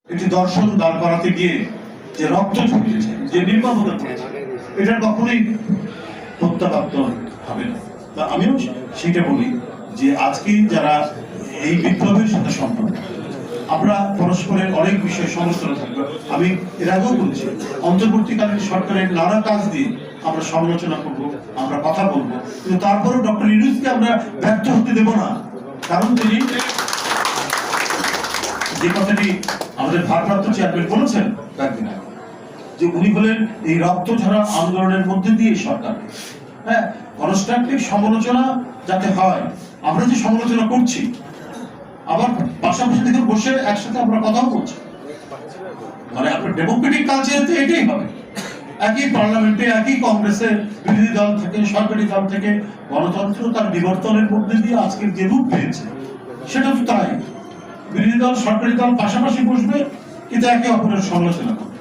একটি দর্শন দাঁড় করাতে গিয়ে যে রক্ত ঝরিয়েছে, যে নির্মমতা করেছে, এটা কখনোই প্রত্যাবর্তন হবে না। তা আমিও সেটা বলি যে আজকে যারা এই বিপ্লবের সাথে সম্পর্ক, আমরা পরস্পরের অনেক বিষয়ে সমালোচনা থাকবে। আমি এর আগেও বলছি, অন্তর্বর্তীকালীন সরকারের নানা কাজ দিয়ে আমরা সমালোচনা করব, আমরা কথা বলবো, কিন্তু তারপরেও ডক্টর ইউনূসকে আমরা ব্যর্থ হতে দেব না। কারণ তিনি যে কথাটি আমাদের ভারপ্রাপ্ত চেয়ারম্যান বলেছেন একদিন আগে, যে উনি বলেন এই রক্ত ঝরা আন্দোলনের মধ্যে দিয়ে সরকার কনস্ট্রাকটিভ সমালোচনা যাতে হয়। আমরা যে সমালোচনা করছি, আবার পাশাপাশি থেকে বসে একসাথে আমরা কথাও বলছি, মানে আপনার ডেমোক্রেটিক কালচারে এটাই হবে। একই পার্লামেন্টে, একই কংগ্রেসে বিরোধী দল থেকে সরকারি দল থেকে গণতন্ত্র তার বিবর্তনের মধ্যে দিয়ে আজকের যে রূপ পেয়েছে, সেটা তো তাই। বিরোধী দল সরকারি দল পাশাপাশি বসবে, কিন্তু একে অপরের সমালোচনা করবে।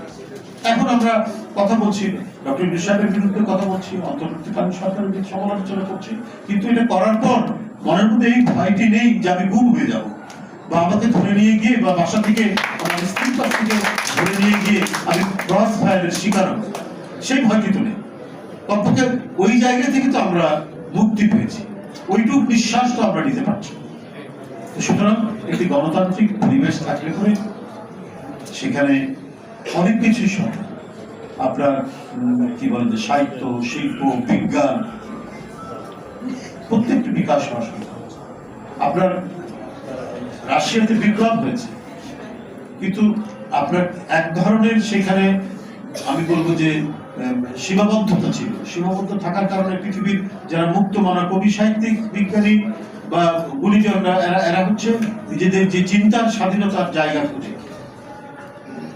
এখন আমরা কথা বলছি, ডক্টর ইউনূস সাহেবের বিরুদ্ধে কথা বলছি, অন্তর্বর্তীকালীন সরকারের বিরুদ্ধে সমালোচনা করছি, কিন্তু এটা করার পর মনের মধ্যে এই ভয়টি নেই যে আমি গুম হয়ে যাব, বা আমাকে ধরে নিয়ে গিয়ে বা বাসা থেকে আমার স্ত্রীর কাছ থেকে ধরে নিয়ে গিয়ে আমি ক্রস ফায়ারের শিকার হব, সেই ভয়টি তো নেই। অপরকে ওই জায়গা থেকে তো আমরা মুক্তি পেয়েছি, ওইটুক নিঃশ্বাস তো আমরা নিতে পারছি। সুতরাং একটি গণতান্ত্রিক পরিবেশ থাকলে পরে সেখানে অনেক কিছুই সম্ভব। আপনার কি বলেন যে সাহিত্য, শিল্প, বিজ্ঞান, প্রত্যেকটি বিকাশ হওয়া সম্ভব। আপনার রাশিয়াতে বিপ্লব হয়েছে, কিন্তু আপনার এক ধরনের সেখানে আমি বলবো যে সীমাবদ্ধতা ছিল। সীমাবদ্ধ থাকার কারণে পৃথিবীর যারা মুক্ত মানা কবি, সাহিত্যিক, বিজ্ঞানী বা গুণীজনরা, এরা হচ্ছে নিজেদের যে চিন্তার স্বাধীনতার জায়গা খুঁজে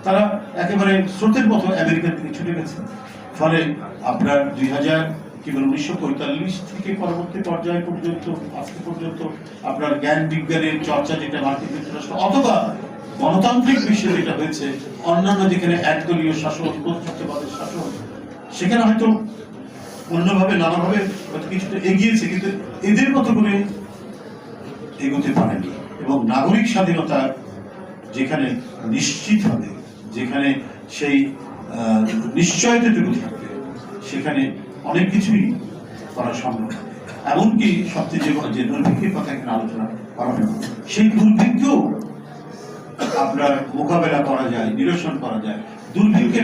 তারা একেবারে স্রোতের মতো আমেরিকার দিকে ছুটে গেছে। ফলে আপনার 1945 থেকে পরবর্তী পর্যায় পর্যন্ত আজকে পর্যন্ত আপনার জ্ঞান বিজ্ঞানের চর্চা যেটা মার্কিন যুক্তরাষ্ট্র অথবা গণতান্ত্রিক বিশ্বে যেটা হয়েছে, অন্যান্য যেখানে একদলীয় শাসন, কর্তৃত্ববাদের শাসন, সেখানে হয়তো অন্যভাবে নানাভাবে হয়তো কিছুটা এগিয়েছে, কিন্তু এদের মতো করে এগোতে পারেনি। এবং নাগরিক স্বাধীনতা যেখানে নিশ্চিত হবে, যেখানে সেই নিশ্চয়তাটুকু থাকবে, সেখানে অনেক কিছুই করা সম্ভব। এমনকি সবচেয়ে যে দুর্ভিক্ষের কথা এখানে আলোচনা করা হয়, সেই দুর্ভিক্ষও আপনার মোকাবেলা করা যায়, নিরসন করা যায়, দুর্ভিক্ষে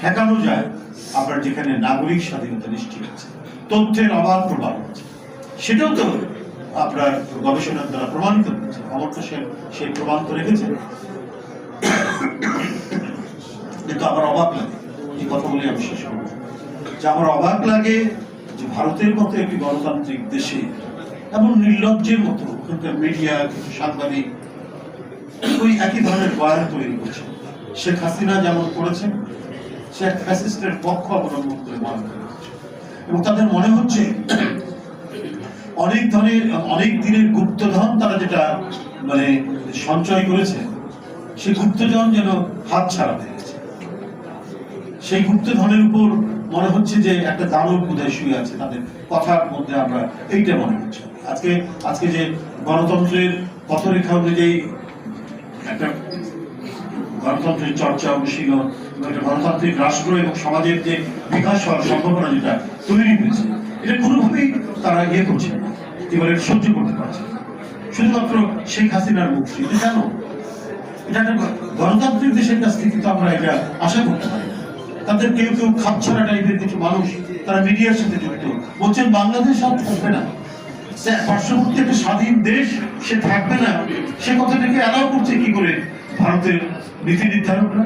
ঠেকানো যায় আপনার যেখানে নাগরিক স্বাধীনতা নিশ্চিত আছে, তথ্যের অবাধ প্রবাহ আছে। সেটাও তো আপনার গবেষণার দ্বারা প্রমাণিত হচ্ছে। অমর্ত্য সেন সেই প্রমাণ তো রেখেছেন। কিন্তু আমার অবাক লাগে, এই কথা বলে আমি শেষ করব, যে আমার অবাক লাগে যে ভারতের মতো একটি গণতান্ত্রিক দেশে এমন নির্লজ্জের মতো ওখানকার মিডিয়া, কিছু সাংবাদিক ওই একই ধরনের বয়ান তৈরি করছে। শেখ হাসিনা যেমন করেছেন, সে এক ফ্যাসিস্টের পক্ষ অবলম্বন করে বয়ান করেছে, এবং তাদের মনে হচ্ছে অনেক দিনের গুপ্তধন তারা যেটা মানে সঞ্চয় করেছে, সেই গুপ্তধন যেন হাত ছাড়া হয়ে গেছে। সেই গুপ্তধনের উপর মনে হচ্ছে যে একটা দানব বোধহয় শুয়ে আছে তাদের কথার মধ্যে, আমরা এইটা মনে হচ্ছে। আজকে যে গণতন্ত্রের পথরেখা অনুযায়ী একটা গণতন্ত্রের চর্চা, অনুশীলন, একটা গণতান্ত্রিক রাষ্ট্র এবং সমাজের যে বিকাশ হওয়ার সম্ভাবনা যেটা তৈরি হয়েছে, এটা কোনোভাবেই তারা ইয়ে করছে না, এবারে সহ্য করতে পারছে না। শুধুমাত্র শেখ হাসিনার মুক্তি, জানো, এটা একটা গণতান্ত্রিক দেশের কাছ থেকে তো আমরা এটা আশা করতে পারি না। তাদের কেউ কেউ খাপছাড়া টাইপের কিছু মানুষ, তারা মিডিয়ার সাথে যুক্ত, বলছেন বাংলাদেশ আর থাকবে না, পার্শ্ববর্তী একটা স্বাধীন দেশ সে থাকবে না। সে কথাটাকে অ্যালাউ করছে কি করে ভারতের নীতি নির্ধারকরা?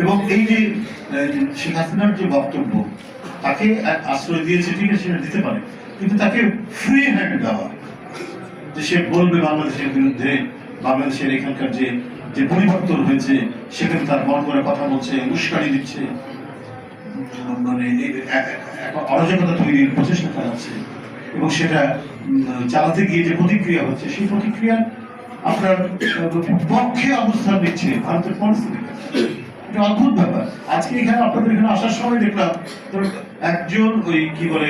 এবং এই যে শেখ হাসিনার যে বক্তব্য, তাকে আশ্রয় দিয়েছে, ঠিক আছে, সেটা দিতে পারে, কিন্তু তাকে ফ্রি হ্যান্ড দেওয়া, যে সে বলবে বাংলাদেশের বিরুদ্ধে, বাংলাদেশের এখানকার যে পরিবর্তন হয়েছে সেখানে তার মন করে কথা বলছে, উস্কানি দিচ্ছে, মানে অরাজকতা তৈরির প্রচেষ্টা চালাচ্ছে, এবং সেটা চালাতে গিয়ে যে প্রতিক্রিয়া হচ্ছে, সেই প্রতিক্রিয়া আপনার পক্ষে অবস্থান নিচ্ছে ভারতের পরিস্থিতি। এটা অদ্ভুত ব্যাপার। আজকে এখানে আপনাদের এখানে আসার সময় দেখলাম একজন ওই কি বলে